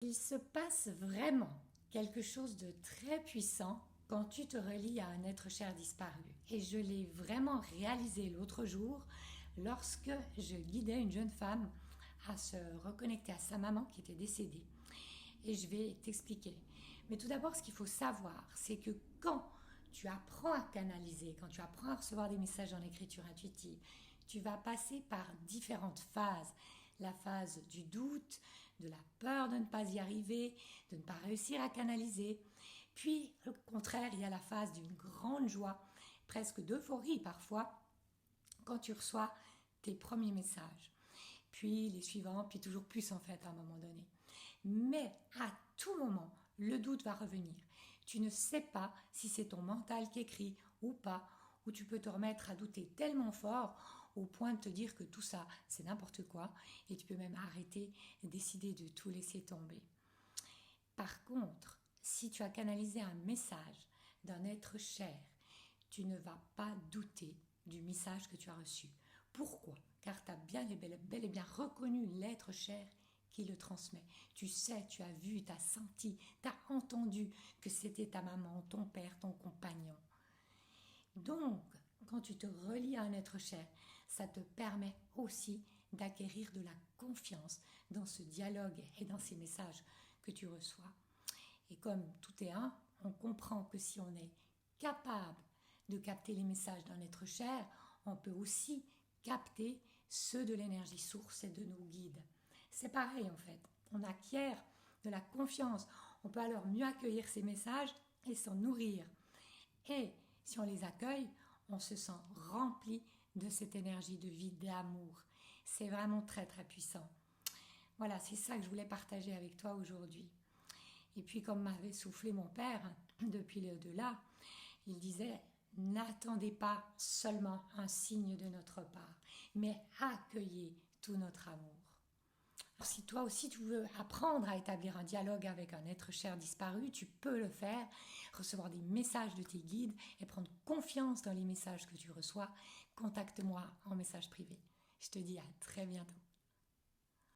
Il se passe vraiment quelque chose de très puissant quand tu te relies à un être cher disparu. Et je l'ai vraiment réalisé l'autre jour lorsque je guidais une jeune femme à se reconnecter à sa maman qui était décédée. Et je vais t'expliquer. Mais tout d'abord, ce qu'il faut savoir, c'est que quand tu apprends à canaliser, quand tu apprends à recevoir des messages en écriture intuitive, tu vas passer par différentes phases. La phase du doute, de la peur de ne pas y arriver, de ne pas réussir à canaliser. Puis, au contraire, il y a la phase d'une grande joie, presque d'euphorie parfois, quand tu reçois tes premiers messages. Puis les suivants, puis toujours plus en fait à un moment donné. Mais à tout moment, le doute va revenir. Tu ne sais pas si c'est ton mental qui écrit ou pas, ou tu peux te remettre à douter tellement fort au point de te dire que tout ça, c'est n'importe quoi, et tu peux même arrêter et décider de tout laisser tomber. Par contre, si tu as canalisé un message d'un être cher, tu ne vas pas douter du message que tu as reçu. Pourquoi? Car tu as bel et bien reconnu l'être cher qui le transmet. Tu sais, tu as vu, tu as senti, tu as entendu que c'était ta maman, ton père, ton compagnon. Donc, quand tu te relies à un être cher, ça te permet aussi d'acquérir de la confiance dans ce dialogue et dans ces messages que tu reçois. Et comme tout est un, on comprend que si on est capable de capter les messages d'un être cher, on peut aussi capter ceux de l'énergie source et de nos guides. C'est pareil en fait, on acquiert de la confiance, on peut alors mieux accueillir ces messages et s'en nourrir. Et si on les accueille, on se sent rempli de cette énergie de vie, d'amour. C'est vraiment très très puissant. Voilà, c'est ça que je voulais partager avec toi aujourd'hui. Et puis comme m'avait soufflé mon père depuis le au-delà, il disait: n'attendez pas seulement un signe de notre part, mais accueillez tout notre amour. Alors, si toi aussi tu veux apprendre à établir un dialogue avec un être cher disparu, tu peux le faire, recevoir des messages de tes guides et prendre confiance dans les messages que tu reçois. Contacte-moi en message privé. Je te dis à très bientôt.